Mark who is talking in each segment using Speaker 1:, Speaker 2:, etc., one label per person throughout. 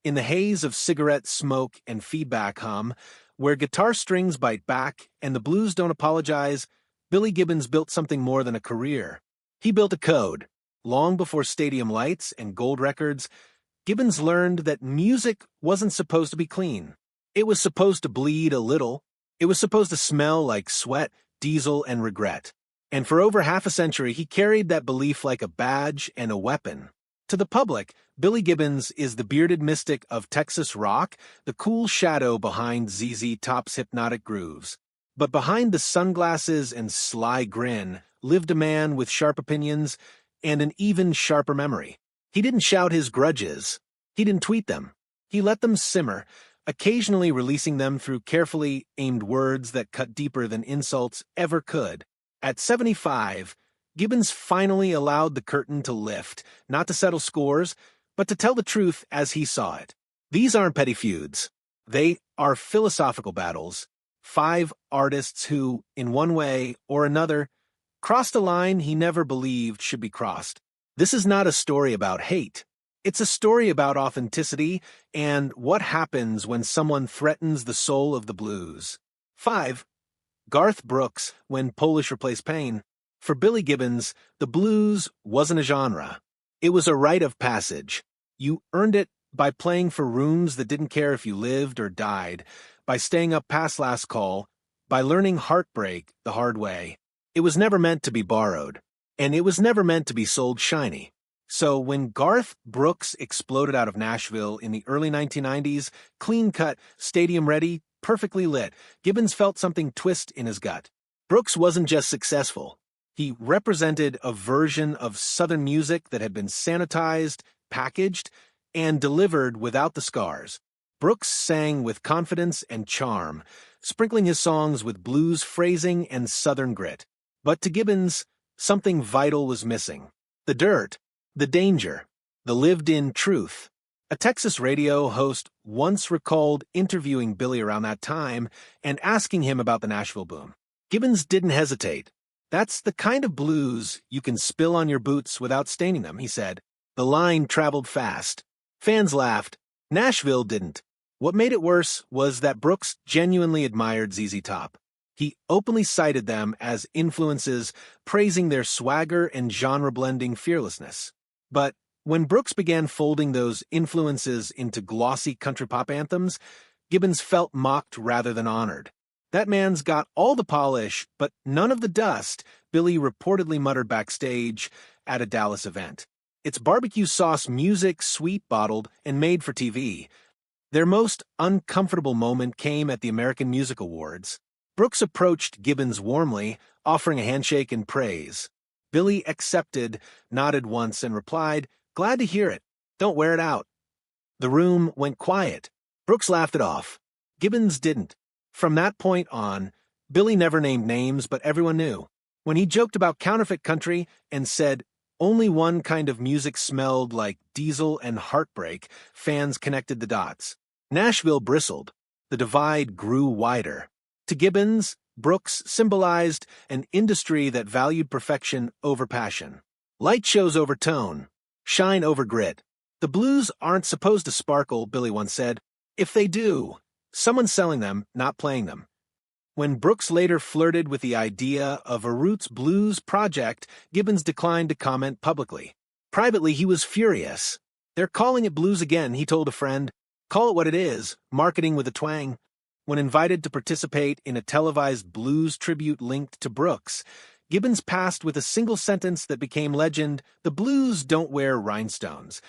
Speaker 1: In the haze of cigarette smoke and feedback hum, where guitar strings bite back and the blues don't apologize, Billy Gibbons built something more than a career. He built a code. Long before stadium lights and gold records, Gibbons learned that music wasn't supposed to be clean. It was supposed to bleed a little. It was supposed to smell like sweat, diesel, and regret. And for over half a century, he carried that belief like a badge and a weapon. To the public, Billy Gibbons is the bearded mystic of Texas rock, the cool shadow behind ZZ Top's hypnotic grooves. But behind the sunglasses and sly grin lived a man with sharp opinions and an even sharper memory. He didn't shout his grudges. He didn't tweet them. He let them simmer, occasionally releasing them through carefully aimed words that cut deeper than insults ever could. At 75, Gibbons finally allowed the curtain to lift, not to settle scores, but to tell the truth as he saw it. These aren't petty feuds. They are philosophical battles. 5 artists who, in one way or another, crossed a line he never believed should be crossed. This is not a story about hate. It's a story about authenticity and what happens when someone threatens the soul of the blues. 5. Garth Brooks, When Polish Replaced Pain. For Billy Gibbons, the blues wasn't a genre. It was a rite of passage. You earned it by playing for rooms that didn't care if you lived or died, by staying up past last call, by learning heartbreak the hard way. It was never meant to be borrowed, and it was never meant to be sold shiny. So when Garth Brooks exploded out of Nashville in the early 1990s, clean-cut, stadium-ready, perfectly lit, Gibbons felt something twist in his gut. Brooks wasn't just successful. He represented a version of Southern music that had been sanitized, packaged, and delivered without the scars. Brooks sang with confidence and charm, sprinkling his songs with blues phrasing and Southern grit. But to Gibbons, something vital was missing. The dirt, the danger, the lived-in truth. A Texas radio host once recalled interviewing Billy around that time and asking him about the Nashville boom. Gibbons didn't hesitate. That's the kind of blues you can spill on your boots without staining them, he said. The line traveled fast. Fans laughed. Nashville didn't. What made it worse was that Brooks genuinely admired ZZ Top. He openly cited them as influences, praising their swagger and genre-blending fearlessness. But when Brooks began folding those influences into glossy country pop anthems, Gibbons felt mocked rather than honored. That man's got all the polish, but none of the dust, Billy reportedly muttered backstage at a Dallas event. It's barbecue sauce music, sweet-bottled, and made for TV. Their most uncomfortable moment came at the American Music Awards. Brooks approached Gibbons warmly, offering a handshake and praise. Billy accepted, nodded once, and replied, "Glad to hear it. Don't wear it out." The room went quiet. Brooks laughed it off. Gibbons didn't. From that point on, Billy never named names, but everyone knew. When he joked about counterfeit country and said only one kind of music smelled like diesel and heartbreak, fans connected the dots. Nashville bristled. The divide grew wider. To Gibbons, Brooks symbolized an industry that valued perfection over passion. Light shows over tone, shine over grit. The blues aren't supposed to sparkle, Billy once said. If they do, someone's selling them, not playing them. When Brooks later flirted with the idea of a roots blues project, Gibbons declined to comment publicly. Privately, he was furious. "They're calling it blues again," he told a friend. "Call it what it is, marketing with a twang." When invited to participate in a televised blues tribute linked to Brooks, Gibbons passed with a single sentence that became legend: "The blues don't wear rhinestones."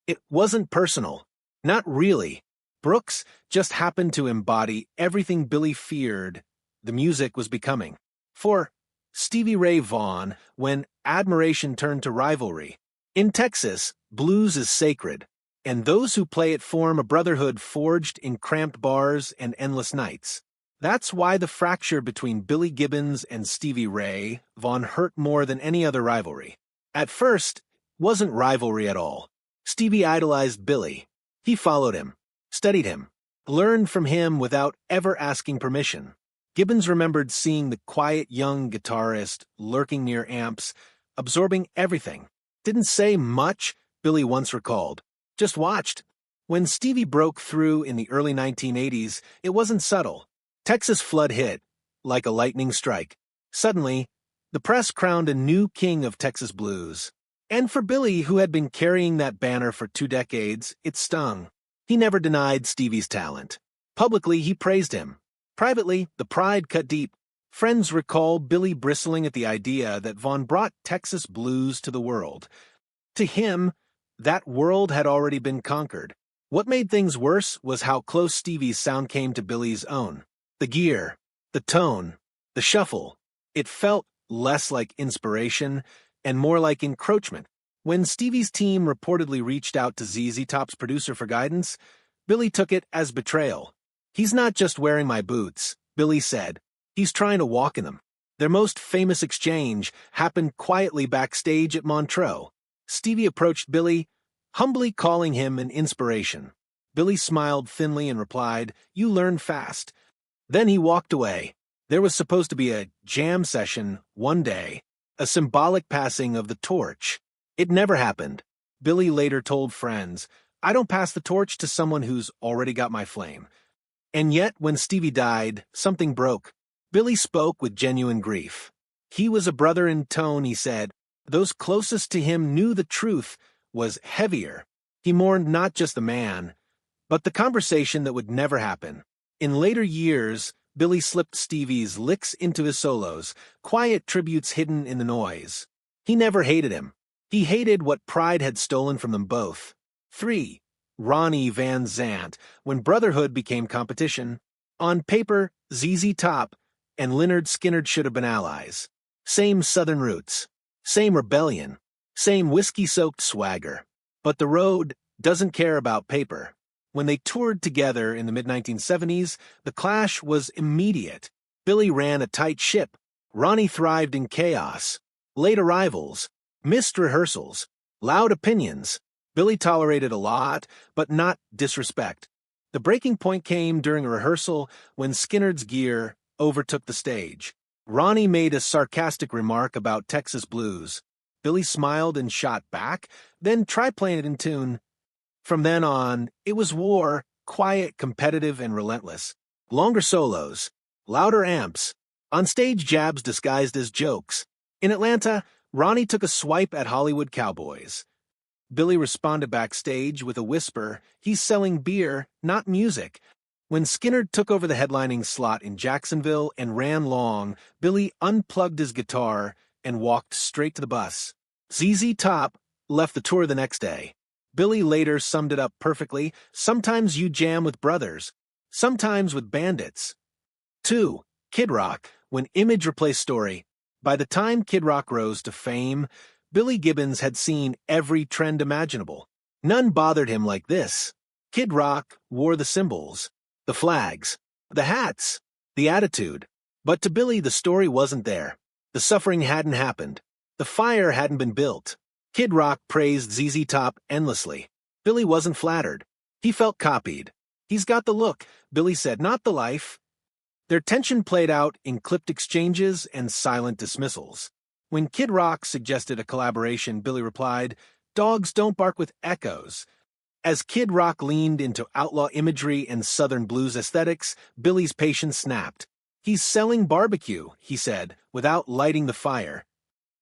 Speaker 1: It wasn't personal. Not really. Brooks just happened to embody everything Billy feared the music was becoming. For Stevie Ray Vaughan, when admiration turned to rivalry. In Texas, blues is sacred, and those who play it form a brotherhood forged in cramped bars and endless nights. That's why the fracture between Billy Gibbons and Stevie Ray Vaughan hurt more than any other rivalry. At first, wasn't rivalry at all. Stevie idolized Billy. He followed him, studied him, learned from him without ever asking permission. Gibbons remembered seeing the quiet young guitarist lurking near amps, absorbing everything. Didn't say much, Billy once recalled. Just watched. When Stevie broke through in the early 1980s, it wasn't subtle. Texas flood hit, like a lightning strike. Suddenly, the press crowned a new king of Texas blues. And for Billy, who had been carrying that banner for 2 decades, it stung. He never denied Stevie's talent. Publicly, he praised him. Privately, the pride cut deep. Friends recall Billy bristling at the idea that Vaughn brought Texas blues to the world. To him, that world had already been conquered. What made things worse was how close Stevie's sound came to Billy's own. The gear, the tone, the shuffle. It felt less like inspiration and more like encroachment. When Stevie's team reportedly reached out to ZZ Top's producer for guidance, Billy took it as betrayal. "He's not just wearing my boots," Billy said. "He's trying to walk in them." Their most famous exchange happened quietly backstage at Montreux. Stevie approached Billy, humbly calling him an inspiration. Billy smiled thinly and replied, "You learn fast." Then he walked away. There was supposed to be a jam session one day, a symbolic passing of the torch. It never happened. Billy later told friends, "I don't pass the torch to someone who's already got my flame." And yet, when Stevie died, something broke. Billy spoke with genuine grief. He was a brother in tone, he said. Those closest to him knew the truth was heavier. He mourned not just the man, but the conversation that would never happen. In later years, Billy slipped Stevie's licks into his solos, quiet tributes hidden in the noise. He never hated him. He hated what pride had stolen from them both. 3. Ronnie Van Zant, when brotherhood became competition. On paper, ZZ Top and Lynyrd Skynyrd should have been allies. Same Southern roots. Same rebellion. Same whiskey-soaked swagger. But the road doesn't care about paper. When they toured together in the mid-1970s, the clash was immediate. Billy ran a tight ship. Ronnie thrived in chaos. Late arrivals. Missed rehearsals. Loud opinions. Billy tolerated a lot, but not disrespect. The breaking point came during a rehearsal when Skynyrd's gear overtook the stage. Ronnie made a sarcastic remark about Texas blues. Billy smiled and shot back, then tried playing it in tune. From then on, it was war, quiet, competitive, and relentless. Longer solos, louder amps, on-stage jabs disguised as jokes. In Atlanta, Ronnie took a swipe at Hollywood cowboys. Billy responded backstage with a whisper, "He's selling beer, not music." When Skynyrd took over the headlining slot in Jacksonville and ran long, Billy unplugged his guitar and walked straight to the bus. ZZ Top left the tour the next day. Billy later summed it up perfectly. Sometimes you jam with brothers, sometimes with bandits. 2. Kid Rock, when image replaced story. By the time Kid Rock rose to fame, Billy Gibbons had seen every trend imaginable. None bothered him like this. Kid Rock wore the symbols, the flags, the hats, the attitude. But to Billy, the story wasn't there. The suffering hadn't happened. The fire hadn't been built. Kid Rock praised ZZ Top endlessly. Billy wasn't flattered. He felt copied. "He's got the look," Billy said, "not the life." Their tension played out in clipped exchanges and silent dismissals. When Kid Rock suggested a collaboration, Billy replied, "Dogs don't bark with echoes." As Kid Rock leaned into outlaw imagery and Southern blues aesthetics, Billy's patience snapped. "He's selling barbecue," he said, without lighting the fire.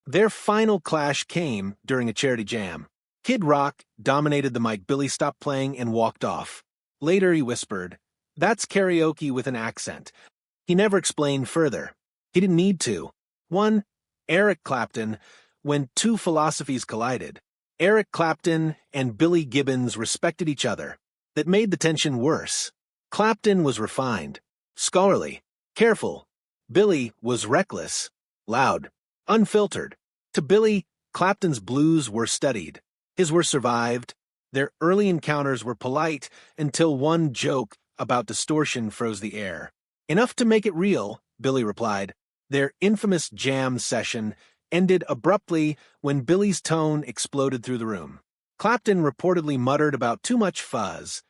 Speaker 1: Their final clash came during a charity jam. Kid Rock dominated the mic. Billy stopped playing and walked off. Later he whispered, "That's karaoke with an accent." He never explained further. He didn't need to. 1. Eric Clapton, when two philosophies collided. Eric Clapton and Billy Gibbons respected each other. That made the tension worse. Clapton was refined, scholarly, careful. Billy was reckless, loud, unfiltered. To Billy, Clapton's blues were studied. His were survived. Their early encounters were polite until one joke about distortion froze the air. "Enough to make it real," Billy replied. Their infamous jam session ended abruptly when Billy's tone exploded through the room. Clapton reportedly muttered about too much fuzz.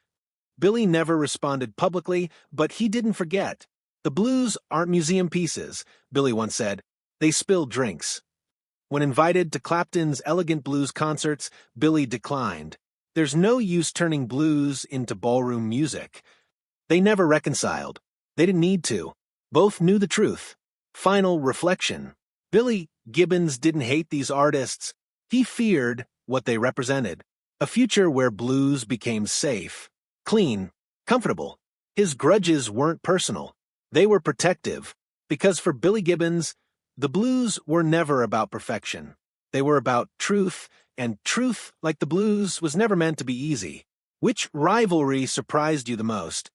Speaker 1: Billy never responded publicly, but he didn't forget. "The blues aren't museum pieces," Billy once said. "They spill drinks." When invited to Clapton's Elegant Blues concerts, Billy declined. There's no use turning blues into ballroom music. They never reconciled. They didn't need to. Both knew the truth. Final reflection. Billy Gibbons didn't hate these artists. He feared what they represented. A future where blues became safe, clean, comfortable. His grudges weren't personal. They were protective, because for Billy Gibbons, the blues were never about perfection. They were about truth, and truth, like the blues, was never meant to be easy. Which rivalry surprised you the most?